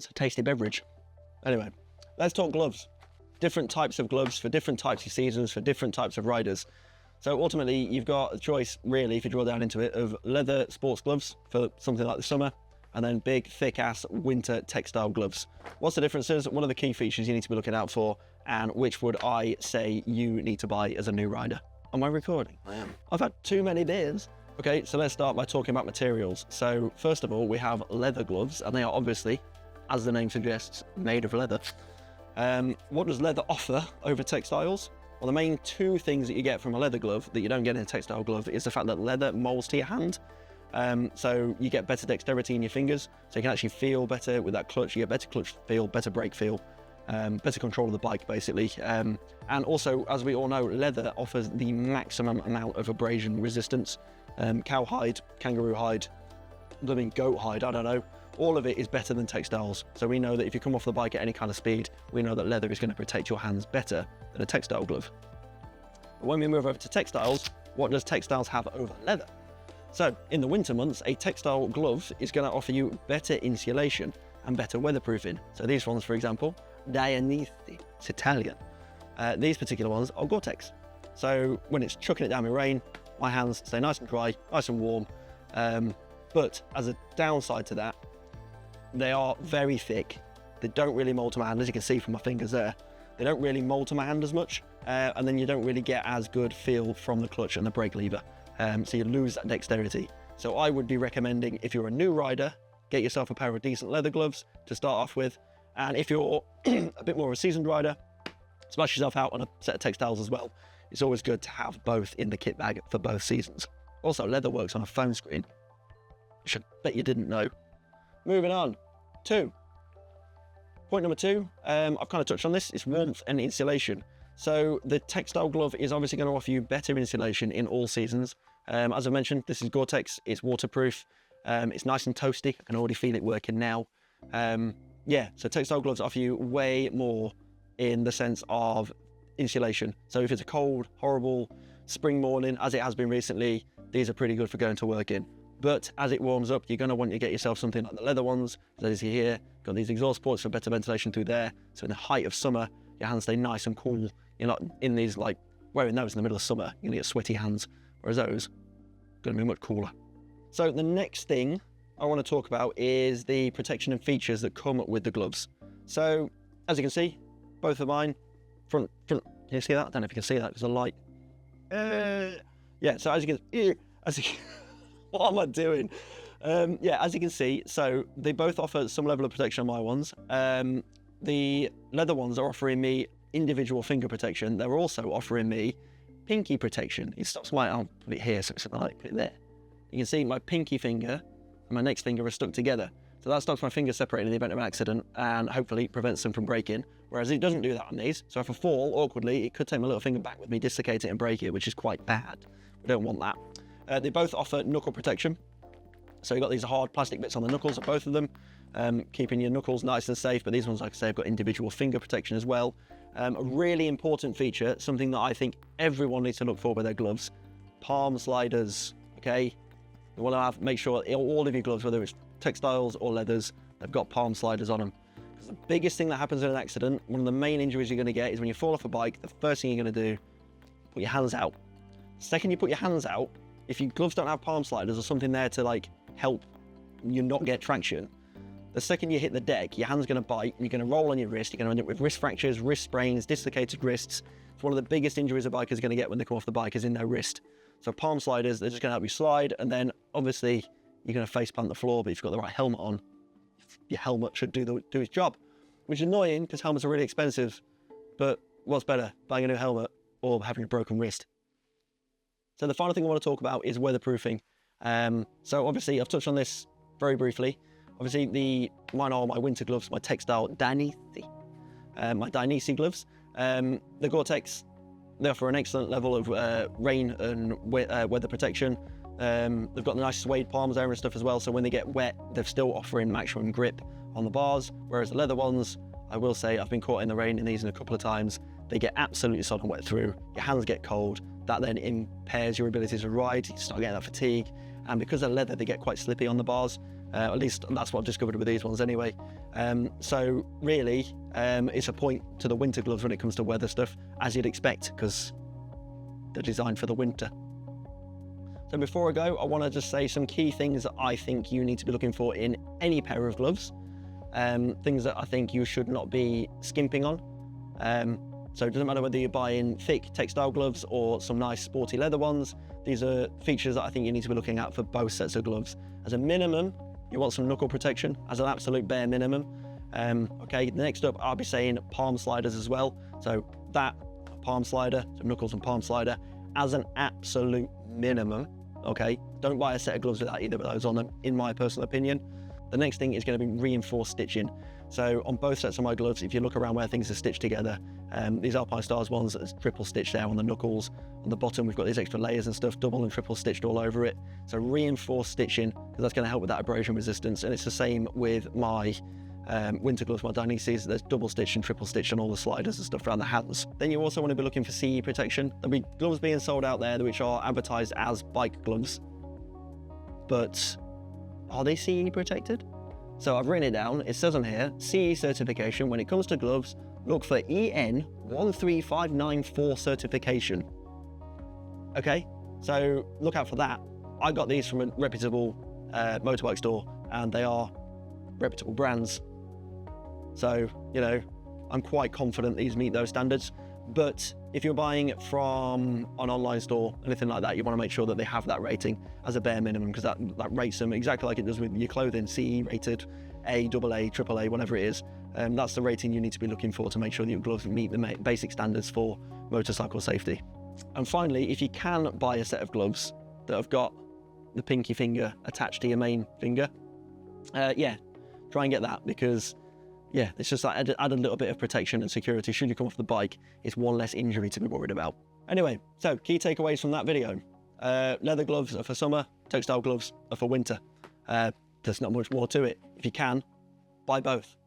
It's a tasty beverage. Anyway, let's talk gloves. Different types of gloves for different types of seasons, for different types of riders. So ultimately, you've got a choice, really, if you drill down into it, of leather sports gloves for something like the summer, and then big, thick-ass winter textile gloves. What's the differences? What are the key features you need to be looking out for, and which would I say you need to buy as a new rider? Am I recording? I am. I've had too many beers. Okay, so let's start by talking about materials. So first of all, we have leather gloves, and they are obviously, as the name suggests, made of leather. What does leather offer over textiles? Well, the main two things that you get from a leather glove that you don't get in a textile glove is the fact that leather molds to your hand. So you get better dexterity in your fingers, so you can actually feel better with that clutch. You get better clutch feel, better brake feel, better control of the bike, basically. And also, as we all know, leather offers the maximum amount of abrasion resistance. Cowhide, kangaroo hide, goat hide, I don't know. All of it is better than textiles. So we know that if you come off the bike at any kind of speed, we know that leather is going to protect your hands better than a textile glove. But when we move over to textiles, what does textiles have over leather? So in the winter months, a textile glove is going to offer you better insulation and better weatherproofing. So these ones, for example, Dianisi, it's Italian. These particular ones are Gore-Tex. So when it's chucking it down in rain, my hands stay nice and dry, nice and warm. But as a downside to that, they are very thick. They don't really mold to my hand, as you can see from my fingers there. They don't really mold to my hand as much, and then you don't really get as good feel from the clutch and the brake lever. So you lose that dexterity. So I would be recommending, if you're a new rider, get yourself a pair of decent leather gloves to start off with. And if you're a bit more of a seasoned rider, smash yourself out on a set of textiles as well. It's always good to have both in the kit bag for both seasons. Also, leather works on a phone screen, which I bet you didn't know. Moving on, point number two, I've kind of touched on this, it's warmth and insulation. So the textile glove is obviously going to offer you better insulation in all seasons. As I mentioned, this is Gore-Tex, it's waterproof, it's nice and toasty, I can already feel it working now. Yeah, so textile gloves offer you way more in the sense of insulation. So if it's a cold, horrible spring morning, as it has been recently, these are pretty good for going to work in. But as it warms up, you're going to want to get yourself something like the leather ones. So as you see here, got these exhaust ports for better ventilation through there. So in the height of summer, your hands stay nice and cool. You're not in these, like, wearing those in the middle of summer, you're going to get sweaty hands. Whereas those, going to be much cooler. So the next thing I want to talk about is the protection and features that come with the gloves. So as you can see, both of mine, front, can you see that? I don't know if you can see that because of the light. Yeah, so as you can, what am I doing? Yeah, as you can see, so they both offer some level of protection on my ones. The leather ones are offering me individual finger protection. They're also offering me pinky protection. It stops my, I'll put it here so it's like, put it there. You can see my pinky finger and my next finger are stuck together. So that stops my fingers separating in the event of an accident and hopefully prevents them from breaking. Whereas it doesn't do that on these. So if I fall awkwardly, it could take my little finger back with me, dislocate it and break it, which is quite bad. We don't want that. They both offer knuckle protection. So you've got these hard plastic bits on the knuckles of both of them, keeping your knuckles nice and safe. But these ones, like I say, have got individual finger protection as well. A really important feature, something that I think everyone needs to look for with their gloves, palm sliders, okay? You want to make sure all of your gloves, whether it's textiles or leathers, they've got palm sliders on them. Because the biggest thing that happens in an accident, one of the main injuries you're going to get is when you fall off a bike, the first thing you're going to do, put your hands out. The second you put your hands out, if your gloves don't have palm sliders or something there to like help you not get traction, the second you hit the deck, your hand's going to bite, and you're going to roll on your wrist, you're going to end up with wrist fractures, wrist sprains, dislocated wrists. It's one of the biggest injuries a biker's going to get when they come off the bike is in their wrist. So palm sliders, they're just going to help you slide, and then obviously you're going to face plant the floor, but if you've got the right helmet on, your helmet should do its job. Which is annoying because helmets are really expensive, but what's better, buying a new helmet or having a broken wrist? So the final thing I want to talk about is weatherproofing. So obviously I've touched on this very briefly. Obviously mine are my winter gloves, my Textile Dianisi, my Dianisi gloves. The Gore-Tex, they offer an excellent level of rain and weather protection. They've got the nice suede palms there and stuff as well, so when they get wet, they're still offering maximum grip on the bars, whereas the leather ones, I will say, I've been caught in the rain in these a couple of times. They get absolutely sodding wet through, your hands get cold, that then impairs your ability to ride, you start getting that fatigue, and because they're leather, they get quite slippy on the bars. At least that's what I've discovered with these ones anyway. So really, it's a point to the winter gloves when it comes to weather stuff, as you'd expect, because they're designed for the winter. So before I go, I want to just say some key things that I think you need to be looking for in any pair of gloves. Things that I think you should not be skimping on. So it doesn't matter whether you're buying thick textile gloves or some nice sporty leather ones. These are features that I think you need to be looking at for both sets of gloves. As a minimum, you want some knuckle protection as an absolute bare minimum. Okay, next up, I'll be saying palm sliders as well. So that palm slider, so knuckles and palm slider, as an absolute minimum. Okay, don't buy a set of gloves without either of those on them, in my personal opinion. The next thing is going to be reinforced stitching. So on both sets of my gloves, if you look around where things are stitched together, these Alpine Stars ones, it's triple stitched there on the knuckles. On the bottom, we've got these extra layers and stuff, double and triple stitched all over it. So reinforced stitching, because that's going to help with that abrasion resistance. And it's the same with my winter gloves, my Dionysies. There's double stitch and triple stitch on all the sliders and stuff around the hands. Then you also want to be looking for CE protection. There'll be gloves being sold out there which are advertised as bike gloves, but are they CE protected? So I've written it down. It says on here, CE certification. When it comes to gloves, look for EN 13594 certification. Okay, so look out for that. I got these from a reputable motorbike store, and they are reputable brands. So, you know, I'm quite confident these meet those standards. But if you're buying from an online store, anything like that, you want to make sure that they have that rating as a bare minimum, because that rates them exactly like it does with your clothing, CE rated, A, AA, AAA, whatever it is. That's the rating you need to be looking for to make sure that your gloves meet the basic standards for motorcycle safety. And finally, if you can buy a set of gloves that have got the pinky finger attached to your main finger, yeah, try and get that, because yeah, it's just like add a little bit of protection and security. Should you come off the bike, it's one less injury to be worried about. Anyway, so key takeaways from that video. Leather gloves are for summer, textile gloves are for winter. There's not much more to it. If you can, buy both.